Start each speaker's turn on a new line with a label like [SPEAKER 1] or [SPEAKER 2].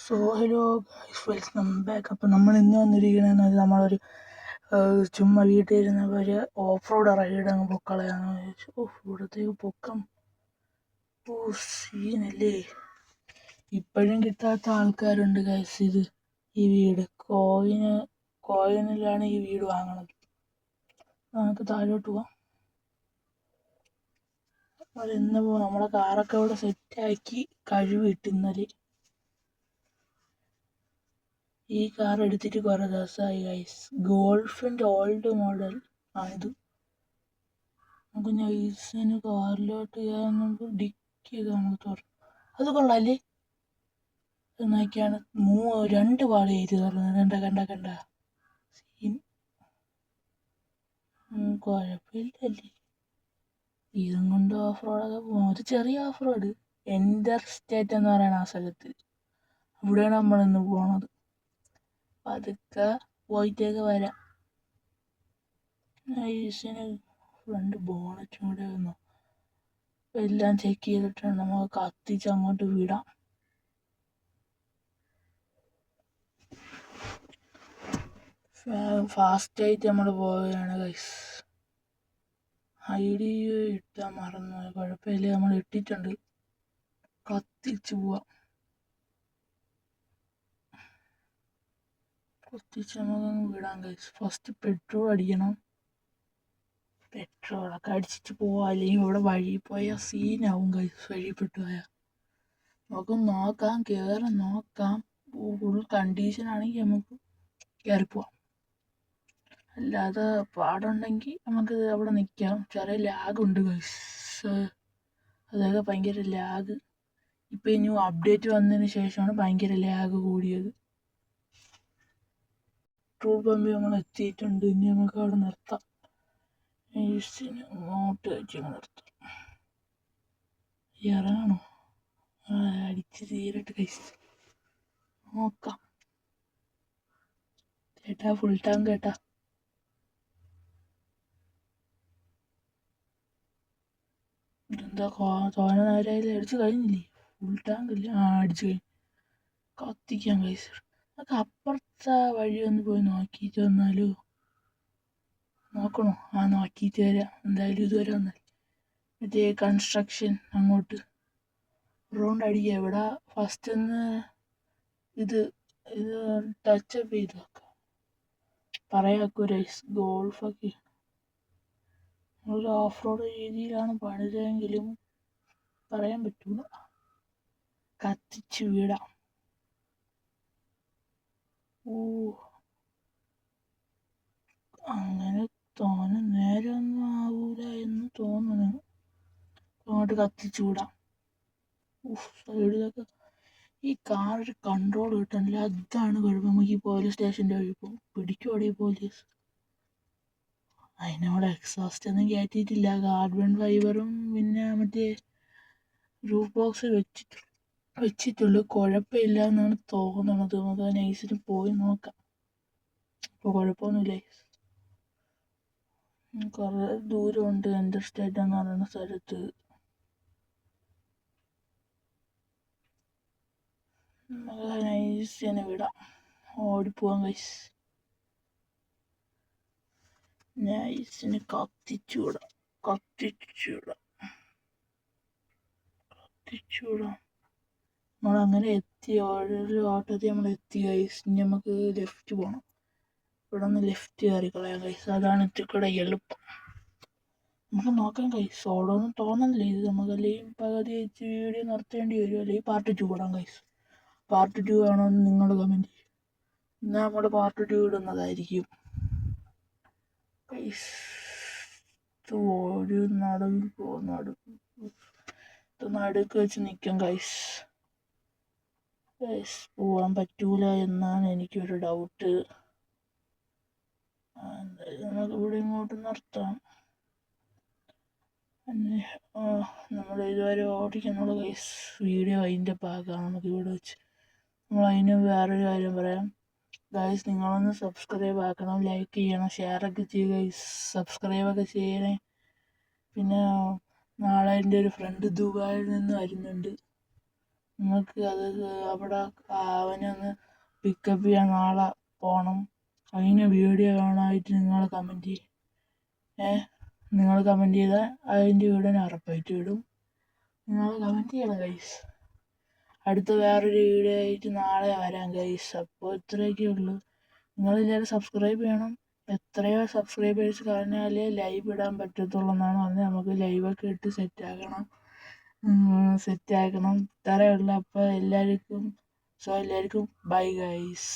[SPEAKER 1] Hello guys, welcome back. അപ്പോൾ നമ്മൾ ഇന്ന് വന്നിരിക്കണമെന്ന് നമ്മളൊരു ചുമ്മാ വീട്ടിലിരുന്ന ഒരു ഓഫ് റോഡ് റൈഡ് അങ്ങ് പൊക്കളയാന്ന് വിചാരിച്ചു. ഇവിടത്തേക്ക് പൊക്കം സീനല്ലേ. ഇപ്പോഴും കിട്ടാത്ത ആൾക്കാരുണ്ട് ഗൈസ്. ഈ വീട് കോയിനിലാണ് ഈ വീട് വാങ്ങണത്. നമുക്ക് താഴോട്ട് പോവാം. ഇന്ന് നമ്മളെ കാറൊക്കെ ഇവിടെ സെറ്റാക്കി കഴുകിയിട്ട് ഇന്നലെ. ഈ കാർ എടുത്തിട്ട് കുറെ ദിവസമായി ഗൈസ്. ഗോൾഫിന്റെ ഓൾഡ് മോഡൽ ആണിത്. നമുക്ക് നൈസിന് കാറിലോട്ട് നമുക്ക് ഡിക്കിയൊക്കെ നമുക്ക് തുറന്നു. അത് കൊള്ളാല്ലേ. നോക്കിയാണ് 2 പാളി ചെയ്ത് തുറന്നത്. കണ്ട സീൻ. കുഴപ്പമില്ലല്ലേ. ഇതും കൊണ്ട് ഓഫ് റോഡൊക്കെ പോകാം. ഒരു ചെറിയ ഓഫ് റോഡ്, എൻ്റർ സ്റ്റേറ്റ് എന്ന് പറയുന്ന ആ സ്ഥലത്ത്. അവിടെയാണ് നമ്മളിന്ന് പോണത്. പതുക്കെ പോയിട്ടൊക്കെ വരാം. നൈസിന് ഫ്രണ്ട് ബോണറ്റും കൂടെ വന്നു എല്ലാം ചെക്ക് ചെയ്തിട്ടാണ് നമുക്ക് കത്തിച്ച് അങ്ങോട്ട് വിടാം. ഫാസ്റ്റായിട്ട് നമ്മൾ പോവുകയാണ് ഗൈസ്. ID ഇട്ടാൽ മറന്നു. കുഴപ്പമില്ല, നമ്മൾ ഇട്ടിട്ടുണ്ട്. കത്തിച്ച് പോവാം. കത്തിച്ച് നമുക്കങ്ങ് വിടാം ഗൈസ്. ഫസ്റ്റ് പെട്രോൾ അടിക്കണം. പെട്രോളൊക്കെ അടിച്ചിട്ട് പോവാം, അല്ലെങ്കിൽ ഇവിടെ വഴി പോയാൽ സീനാവും ഗൈസ്. വഴിപ്പെട്ടു പോയാൽ നമുക്ക് നോക്കാം, കയറി നോക്കാം. ഫുൾ കണ്ടീഷൻ ആണെങ്കിൽ നമുക്ക് കയറിപ്പോവാം. അല്ലാതെ പാടുണ്ടെങ്കിൽ നമുക്ക് അവിടെ നിൽക്കാം. ചെറിയ ലാഗുണ്ട് ഗൈസ്. അതൊക്കെ ഭയങ്കര ലാഗ്. ഇപ്പം ഇനി അപ്ഡേറ്റ് വന്നതിന് ശേഷമാണ് ഭയങ്കര ലാഗ് കൂടിയത്. പെട്രോൾ പമ്പിൽ നമ്മൾ എത്തിയിട്ടുണ്ട്. ഇനി നമുക്ക് അവിടെ നിർത്താം. അങ്ങോട്ട് വെച്ച് നിർത്താം. ഇറങ്ങണോ? അടിച്ച് തീരട്ട് ഗൈസ്. നോക്കാം. ചേട്ടാ ഫുൾ ടാങ്ക് കേട്ടാ. എന്താ തോന നേരമായാലും അടിച്ച് കഴിഞ്ഞില്ലേ? ഫുൾ ടാങ്ക് ഇല്ല. അടിച്ച് കഴിഞ്ഞു. കത്തിക്കാൻ ഗൈസ്. നമുക്ക് അപ്പുറത്തെ വഴി ഒന്ന് പോയി നോക്കിയിട്ട് വന്നാലോ? നോക്കണോ? നോക്കിയിട്ട് വരാം. എന്തായാലും ഇതുവരെ വന്നല്ലേ. മറ്റേ കൺസ്ട്രക്ഷൻ അങ്ങോട്ട് റൗണ്ട് അടിക്കുക. ഇവിടെ ഫസ്റ്റ് ഒന്ന് ഇത് ടച്ചപ്പ് ചെയ്ത് നോക്കാം. പറയാക്കൂ രൈസ്. ഗോൾഫൊക്കെ ഒരു ഓഫ് റോഡ് രീതിയിലാണ് പണിതെങ്കിലും പറയാൻ പറ്റൂല. കത്തിച്ച് വിടാം. അങ്ങനെ നേരമൊന്നും ആവൂല എന്ന് തോന്നുന്നു. അങ്ങോട്ട് കത്തിച്ചു വിടാം. സൈഡിലൊക്കെ ഈ കാറൊരു കൺട്രോൾ കിട്ടണില്ല. അതാണ് കുഴപ്പം. നമുക്ക് ഈ പോലീസ് സ്റ്റേഷൻ്റെ വഴി പോകും. പിടിക്കോടെ ഈ പോലീസ്. അതിനവിടെ എക്സോസ്റ്റ് ഒന്നും കയറ്റിയിട്ടില്ല. കാർബൺ ഫൈബറും പിന്നെ മറ്റേ റൂഫ് ബോക്സ് വെച്ചിട്ടുള്ളൂ. കുഴപ്പമില്ല എന്നാണ് തോന്നുന്നത്. നമുക്ക് നൈസിന് പോയി നോക്കാം. ഇപ്പോൾ കുഴപ്പമൊന്നുമില്ല. കുറേ ദൂരമുണ്ട് എൻ്റർ സ്റ്റേറ്റ് എന്ന് പറയുന്ന സ്ഥലത്ത്. നൈസിന് വിടാം. ഓടിപ്പോവാൻ ഗൈസ്. നൈസിന് കത്തിച്ചു വിടാം. നമ്മളങ്ങനെ എത്തി. ഒരു ഓട്ടത്തിൽ നമ്മൾ എത്തി ഗൈസ്. ഇനി നമുക്ക് ലെഫ്റ്റ് പോകണം. ഇവിടെ നിന്ന് ലെഫ്റ്റ് കയറി കളയാം ഗൈസ്. അതാണ് ഇത്തിരി എളുപ്പം. നമുക്ക് നോക്കാം ഗൈസ്. ഓടൊന്നും തോന്നുന്നില്ല ഇത്. നമുക്ക് അല്ലെങ്കിൽ പകുതി വെച്ച് വീഡിയോ നിർത്തേണ്ടി വരും. അല്ലെങ്കിൽ പാർട്ട് 2 ഇടാം ഗൈസ്. പാർട്ട് 2 വേണമെന്ന് നിങ്ങൾ കമൻറ്റ് ചെയ്യും. എന്നാൽ നമ്മൾ പാർട്ട് 2 ഇടുന്നതായിരിക്കും ഗൈസ്. ഒരു നടുക്ക് വെച്ച് നിൽക്കും ഗൈസ്. പോവാൻ പറ്റൂല എന്നാണ് എനിക്കൊരു ഡൗട്ട്. എന്തായാലും നമുക്ക് ഇവിടെ ഇങ്ങോട്ട് നിർത്താം. നമ്മൾ ഇതുവരെ ഓടിക്കുന്നുള്ള ഗൈസ് വീഡിയോ അതിൻ്റെ ഭാഗമാണ്. നമുക്ക് ഇവിടെ വെച്ച് നമ്മൾ അതിന് വേറൊരു കാര്യം പറയാം ഗൈസ്. നിങ്ങളൊന്ന് സബ്സ്ക്രൈബ് ആക്കണം, ലൈക്ക് ചെയ്യണം, ഷെയറൊക്കെ ചെയ്യുക ഗൈസ്. സബ്സ്ക്രൈബൊക്കെ ചെയ്യണേ. പിന്നെ നാളെ എൻ്റെ ഒരു ഫ്രണ്ട് ദുബായിൽ നിന്ന് വരുന്നുണ്ട്. നിങ്ങൾക്ക് അത് അവിടെ അവനെ ഒന്ന് പിക്കപ്പ് ചെയ്യാൻ നാളെ പോകണം. അതിന് വീഡിയോ കാണാനായിട്ട് നിങ്ങൾ കമൻറ്റ് നിങ്ങൾ കമൻറ്റ് ചെയ്താൽ അതിൻ്റെ വീഡിയോ ഞാൻ ഉറപ്പായിട്ട് വിടും. നിങ്ങൾ കമൻറ്റ് ചെയ്യണം ഗൈസ്. അടുത്ത വേറൊരു വീഡിയോ ആയിട്ട് നാളെ വരാം ഗൈസ്. അപ്പോൾ ഇത്രയൊക്കെ ഉള്ളൂ. നിങ്ങളെല്ലാവരും സബ്സ്ക്രൈബ് ചെയ്യണം. എത്രയോ സബ്സ്ക്രൈബേഴ്സ് കഴിഞ്ഞാലേ ലൈവ് ഇടാൻ പറ്റത്തുള്ളൂ എന്നാണ് പറഞ്ഞത്. നമുക്ക് ലൈവൊക്കെ ഇട്ട് സെറ്റാക്കണം. ഇത്രയേ ഉള്ളൂ. അപ്പോൾ എല്ലാവർക്കും ബൈ ഗൈസ്.